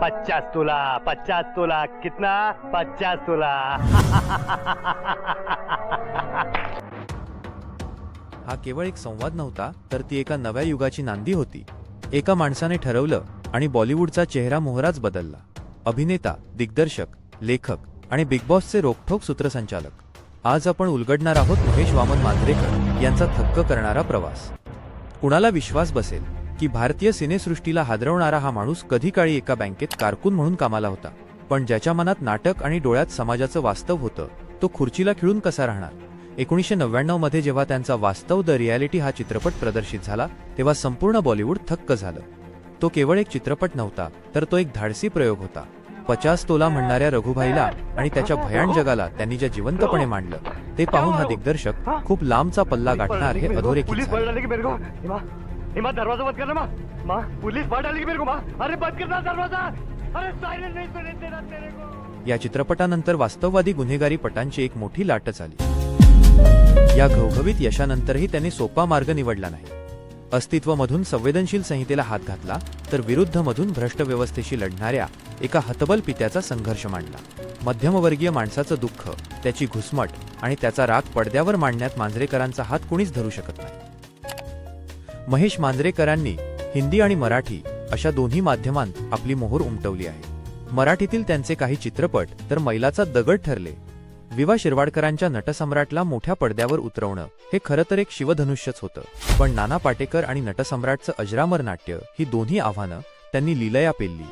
50 तोला कितना 50 तोला। हा केवळ एक संवाद नव्हता, तर ती एका नव्या युगाची नांदी होती। एका माणसाने ठरवलं आणि बॉलिवूडचा चेहरा मोहराच बदलला। अभिनेता, दिग्दर्शक, लेखक आणि बिग बॉसचे रोखठोक सूत्रसंचालक। आज आपण उलगडणार आहोत महेश वामन मांजरेकर यांचा थक्क करणारा प्रवास। कुणाला विश्वास बसेल की भारतीय सिनेसृष्टीला हादरवणारा हा माणूस कधी काळी एका बँकेत कारकून म्हणून कामाला होता, पण ज्याच्या मनात नाटक आणि डोळ्यात समाजाचं वास्तव होतं, तो खुर्चीला खिळून कसा राहणार। 1999 मध्ये जेव्हा त्यांचा वास्तव द रियालिटी हा चित्रपट प्रदर्शित झाला, तेव्हा संपूर्ण बॉलिवूड थक्क झालं। तो केवळ एक चित्रपट नव्हता, तर तो एक धाडसी प्रयोग होता। 50 तोला म्हणणाऱ्या रघुभाईला आणि त्याच्या भयान जगाला त्यांनी ज्या जिवंतपणे मांडलं, ते पाहून हा दिग्दर्शक खूप लांबचा पल्ला गाठणार हे अधोरेखित झाले। माँ दरवाजा बंद करना माँ, पुलिस बाहर डालेगी मेरे को माँ। अरे बंद करना दरवाजा, अरे सायरन नहीं सुनाई दे रहा तेरे को। या चित्रपटानंतर वास्तववादी गुन्हेगारी पटांची एक मोठी लाटच आली। या घवघवीत यशानंतरही त्यांनी सोपा मार्ग निवडला नाही। अस्तित्वमधून संवेदनशील संहितेला हात घातला, तर विरुद्धमधून भ्रष्ट व्यवस्थेशी लढणाऱ्या एका हतबल पित्याचा संघर्ष मांडला। मध्यमवर्गीय माणसाचं दुःख, त्याची घुसमट आणि त्याचा राग पडद्यावर मांडण्यात मांजरेकरांचा हात कुणीच धरू शकत नाही। महेश मांजरेकरांनी हिंदी आणि मराठी अशा दोन्ही माध्यमांत आपली मोहोर उमटवली आहे। मराठीतील त्यांचे काही चित्रपट तर मैलाचा दगड ठरले। विवा शिरवाडकरांच्या नटसम्राटला मोठ्या पडद्यावर उतरवणं हे खरं तर एक शिवधनुष्यच होतं, पण नाना पाटेकर आणि नटसम्राटचं अजरामर नाट्य ही दोन्ही आव्हानं त्यांनी लीलया पेलली।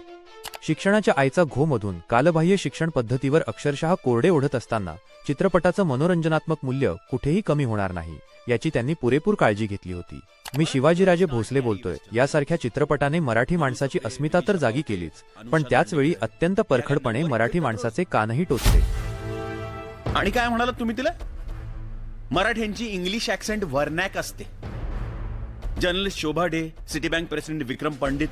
शिक्षणाच्या आईचा घोमधून कालबाह्य शिक्षण पद्धतीवर अक्षरशः कोरडे ओढत असताना चित्रपटाचं मनोरंजनात्मक मूल्य कुठेही कमी होणार नाही याची त्यांनी पुरेपूर काळजी घेतली होती। मी शिवाजीराजे भोसले बोलतोय। यासारख्या चित्रपटाने मराठी माणसाची अस्मिता तर जागी केलीच, पण त्याच वेळी अत्यंत परखडपणे मराठी माणसाचे कानही टोचले। आणि काय म्हणालात तुम्ही तिला? मराठ्यांची इंग्लिश ऍक्सेंट वर्नॅक असते। Journalist Shobha De, Citibank president Vikram Pandit,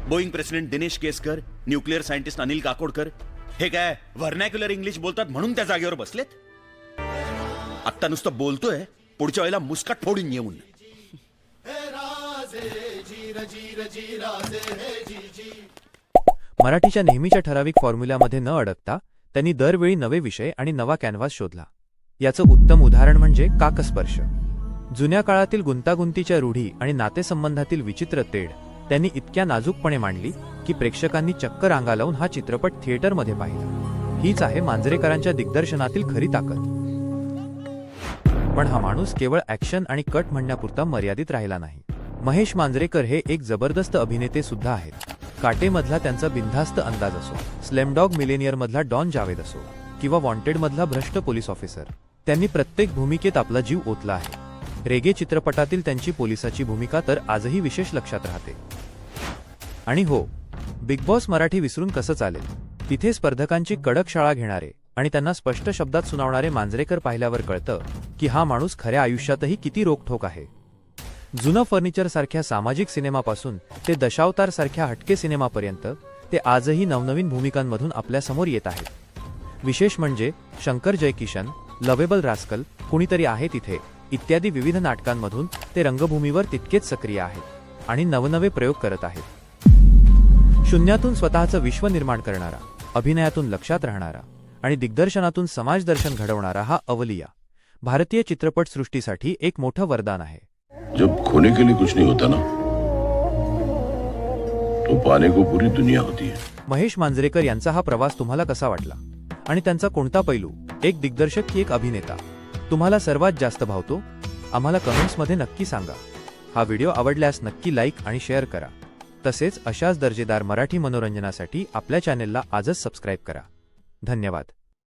Boeing president Dinesh Keskar, nuclear scientist Anil Kakodkar हे काय व्हर्नॅक्युलर इंग्लिश बोलतात म्हणून त्या जागेवर बसलेत? आत्ता नुसतं बोलतोय, पुढच्या वेळेला मुस्काट फोडून येऊन। मराठीच्या नेहमीच्या ठराविक फॉर्म्युल्यामध्ये न अडकता त्यांनी दरवेळी नवे विषय आणि नवा कॅनव्हास शोधला। याचं उत्तम उदाहरण म्हणजे काकस्पर्श। जुन्या काळातील गुंतागुंतीच्या रूढी आणि नातेसंबंधातील विचित्र तेढ त्यांनी इतक्या नाजूकपणे मांडली की प्रेक्षकांनी चक्क रांगा लावून हा चित्रपट थिएटरमध्ये पाहिला। हीच आहे मांजरेकरांच्या दिग्दर्शनातील खरी ताकद। पण हा माणूस केवळ ऍक्शन आणि कट म्हणण्यापुरता मर्यादित राहिला नाही। महेश मांजरेकर हे एक जबरदस्त अभिनेते सुद्धा आहेत। काटेमधला त्यांचा बिनधास्त अंदाज असो, स्लेमडॉग मिलेनियर मधला डॉन जावेद असो, किंवा वॉन्टेड मधला भ्रष्ट पोलीस ऑफिसर, त्यांनी प्रत्येक भूमिकेत आपला जीव ओतला आहे। रेगे चित्रपटातील त्यांची पोलिसाची भूमिका तर आजही विशेष लक्षात राहते। आणि हो, बिग बॉस मराठी विसरून कसं चालेल? तिथे स्पर्धकांची कडक शाळा घेणारे आणि त्यांना स्पष्ट शब्दात सुनावणारे मांजरेकर पाहिल्यावर कळतं की हा माणूस खऱ्या आयुष्यातही किती रोखठोक आहे। जुनं फर्निचर सारख्या सामाजिक सिनेमापासून ते दशावतार सारख्या हटके सिनेमापर्यंत ते आजही नवनवीन भूमिकांमधून आपल्या समोर येत आहेत। विशेष म्हणजे शंकर जयकिशन, लवेबल रास्कल, कुणीतरी आहे तिथे इत्यादी विविध नाटकांमधून ते रंगभूमीवर तितकेच सक्रिय आहेत आणि नवनवे प्रयोग करत आहेत। शून्यातून स्वतःचं विश्व निर्माण करणारा, अभिनयातून लक्षात राहणारा आणि दिग्दर्शनातून समाजदर्शन घडवणारा हा अवलिया भारतीय चित्रपटसृष्टीसाठी एक मोठं वरदान आहे। जब खोने के लिए कुछ नहीं होता ना, तो पाने को पूरी दुनिया होती है। महेश मांजरेकर यांचा हा प्रवास तुम्हाला कसा वाटला आणि त्यांचा कोणता पैलू, एक दिग्दर्शक की एक अभिनेता, तुम्हाला सर्वात जास्त भावतो? आम्हाला कमेंट्समध्ये नक्की सांगा। हा व्हिडिओ आवडल्यास नक्की लाईक आणि शेअर करा। तसेच अशाच दर्जेदार मराठी मनोरंजनासाठी आपल्या चॅनेलला आजच सबस्क्राईब करा। धन्यवाद।